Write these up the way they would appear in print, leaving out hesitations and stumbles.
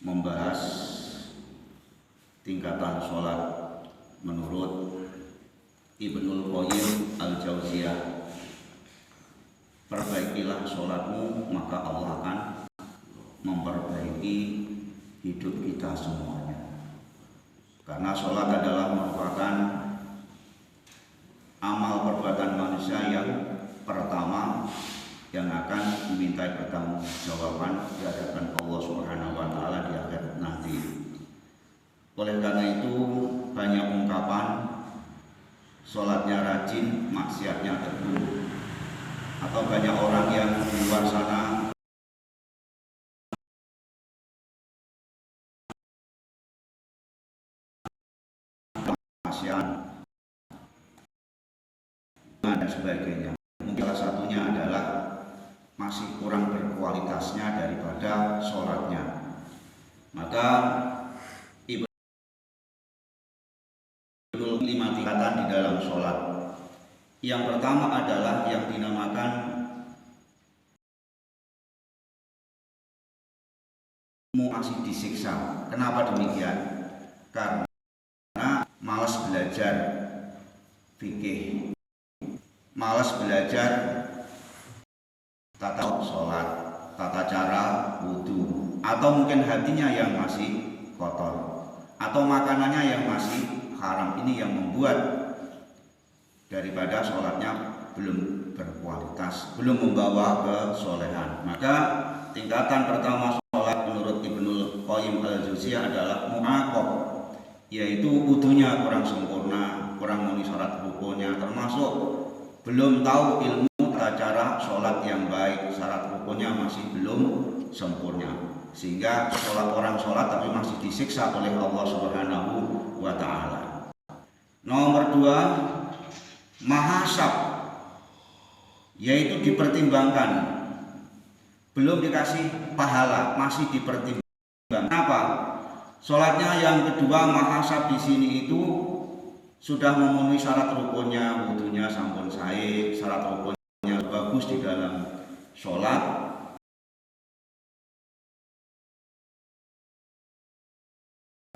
membahas tingkatan sholat menurut Ibnul Qayyim Al-Jauziyah. Perbaikilah sholatmu, maka Allah akan memperbaiki hidup kita semuanya. Karena sholat adalah merupakan amal perbuatan manusia yang pertama yang akan dimintai pertanggungjawaban di hadapan Allah Subhanahu wa taala di akhirat nanti. Oleh karena itu banyak ungkapan sholatnya rajin, maksiatnya teguh, atau banyak orang yang di luar sana maksiat dan sebagainya. Mungkin salah satunya adalah masih kurang berkualitasnya daripada sholatnya. Maka Ibnul 5 tingkatan di dalam sholat. Yang pertama adalah yang dinamakan masih disiksa. Kenapa demikian? Karena malas belajar fikih, malas belajar tata sholat, tata cara wudhu, atau mungkin hatinya yang masih kotor, atau makanannya yang masih haram. Ini yang membuat daripada sholatnya belum berkualitas, belum membawa kesolehan. Maka tingkatan pertama sholat menurut Ibnul Qayyim Al-Jauziyah adalah mu'aqab, yaitu wudunya kurang sempurna, kurang memenuhi syarat rukunnya, termasuk belum tahu ilmu tata cara sholat yang baik, syarat rukunnya masih belum sempurna, sehingga orang sholat tapi masih disiksa oleh Allah Subhanahu wa taala. Nomor 2, mahasab, yaitu dipertimbangkan, belum dikasih pahala, masih dipertimbangkan. Kenapa? Sholatnya yang kedua mahasab di sini itu sudah memenuhi syarat rukunnya, wudunya sampun sae, syarat rukunnya bagus di dalam sholat,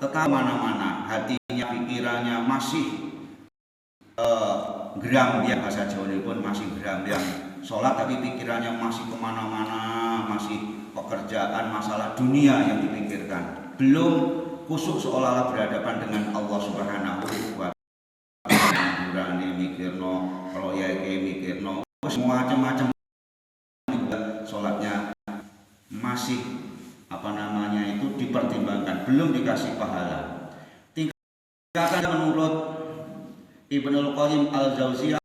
tetap mana-mana hatinya, pikirannya masih gerambiang, bahasa Jawa pun masih gerambiang sholat, tapi pikirannya masih kemana-mana, masih pekerjaan, masalah dunia yang dipikirkan, belum khusyuk seolah-olah berhadapan dengan Allah Subhanahu wa taala. Mikirno proyek, mikirno semua macam-macam, sholatnya masih itu dipertimbangkan, belum dikasih pahala. Tingkatan menurut Ibnul Qayyim Al-Jauziyah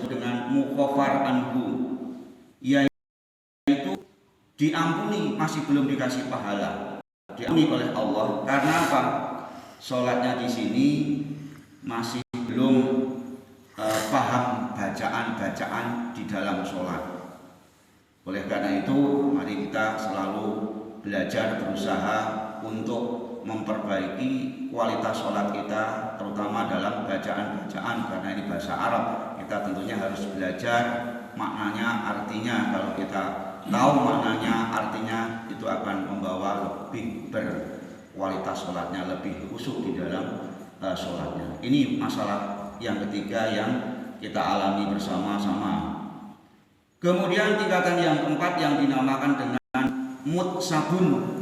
dengan mukhafar anhu, yaitu diampuni, masih belum dikasih pahala, diampuni oleh Allah. Karena apa? Sholatnya di sini masih belum paham bacaan-bacaan di dalam sholat. Oleh karena itu mari kita selalu belajar, berusaha untuk memperbaiki kualitas sholat kita, terutama dalam bacaan-bacaan, karena ini bahasa Arab. Kita tentunya harus belajar maknanya, artinya. Kalau kita tahu maknanya, artinya, itu akan membawa lebih berkualitas sholatnya, lebih khusyuk di dalam sholatnya. Ini masalah yang ketiga yang kita alami bersama-sama. Kemudian tingkatan yang keempat yang dinamakan dengan mutsabun.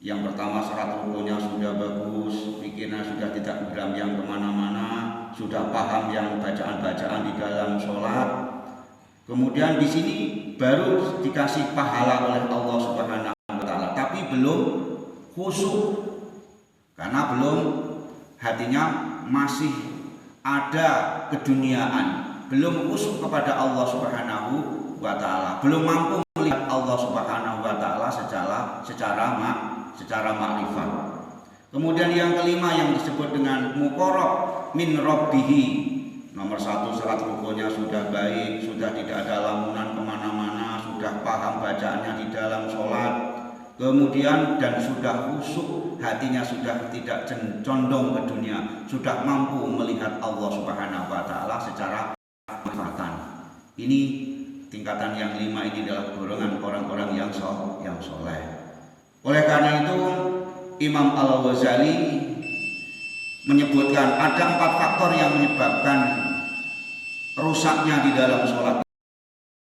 Yang pertama syarat rukunnya sudah bagus, pikirnya sudah tidak berambiang kemana-mana, sudah paham yang bacaan-bacaan di dalam sholat. Kemudian di sini baru dikasih pahala oleh Allah Subhanahu wa taala, tapi belum khusyuk karena belum, hatinya masih ada keduniaan, belum khusyuk kepada Allah Subhanahu wa taala, belum mampu melihat Allah Subhanahu wa taala secara makrifat. Kemudian yang kelima yang disebut dengan muqarrab min rabbihi. Nomor 1, syarat rukunnya sudah baik, sudah tidak ada lamunan kemana-mana, sudah paham bacaannya di dalam sholat. Kemudian dan sudah khusyuk, hatinya sudah tidak condong ke dunia, sudah mampu melihat Allah Subhanahu wa taala secara makrifatan. Ini tingkatan yang 5 ini adalah golongan orang-orang yang soleh. Oleh karena itu Imam Al-Ghazali menyebutkan ada 4 faktor yang menyebabkan rusaknya di dalam sholat.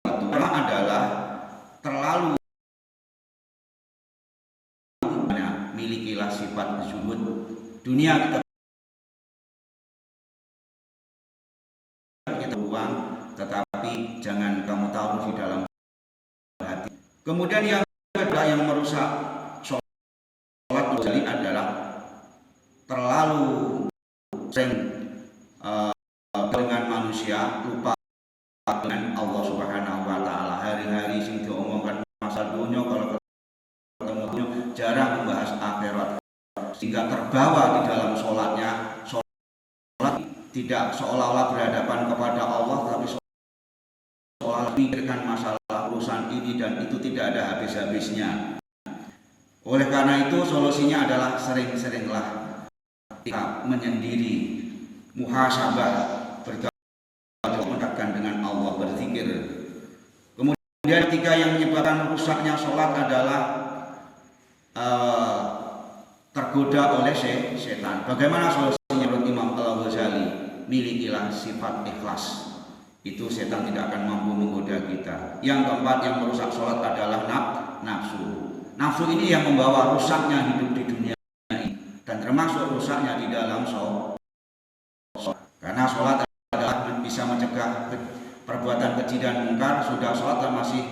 Itu adalah terlalu milikilah sifat zuhud. Dunia kita uang, tetapi jangan kamu taruh di dalam hati. Kemudian yang kedua yang merusak sholat Ghazali adalah terlalu sering dengan manusia, lupa dengan Allah Subhanahu wa taala. Hari-hari sing diomongkan masa dunia, kalau ketemu dunia jarang membahas akhirat, sehingga terbawa di dalam sholatnya. Sholat tidak seolah-olah berhadapan kepada Allah, tapi seolah memikirkan masalah urusan ini dan itu, tidak ada habis-habisnya. Oleh karena itu solusinya adalah sering-seringlah kita menyendiri, muhasabah, mendekatkan dengan Allah, berzikir. Kemudian ketika yang menyebabkan rusaknya sholat adalah tergoda oleh setan. Bagaimana solusinya menurut Imam Al-Ghazali? Milikilah sifat ikhlas. Itu setan tidak akan mampu menggoda kita. Yang keempat yang merusak sholat adalah nafsu. Nafsu ini yang membawa rusaknya hidup di dunia ini, dan termasuk rusaknya di dalam sholat. Karena sholat adalah bisa mencegah perbuatan keji dan mungkar. Sudah sholat dan masih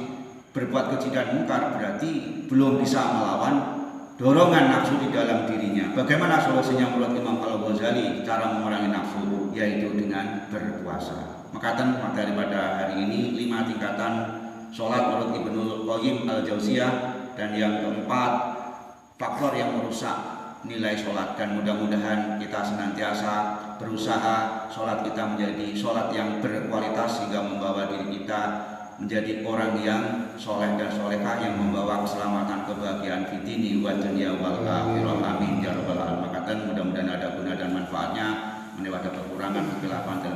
berbuat keji dan mungkar, berarti belum bisa melawan dorongan nafsu di dalam dirinya. Bagaimana solusinya menurut Imam Al-Ghazali cara memerangi nafsu? Yaitu dengan berpuasa. Maka daripada hari ini 5 tingkatan sholat menurut Ibnul Qayyim Al-Jauziyah, dan yang keempat faktor yang merusak nilai sholat. Dan mudah-mudahan kita senantiasa berusaha sholat kita menjadi sholat yang berkualitas, sehingga membawa diri kita menjadi orang yang soleh dan solehah, yang membawa keselamatan, kebahagiaan fi dini wa dunya wal akhirah. Amin ya rabbal alamin. Mudah-mudahan ada guna dan manfaatnya. Menawi ada kekurangan, kekeliruan dan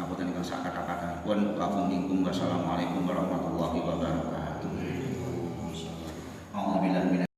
ngapunten ingkang sak kata-kata. Wassalamualaikum warahmatullahi wabarakatuh.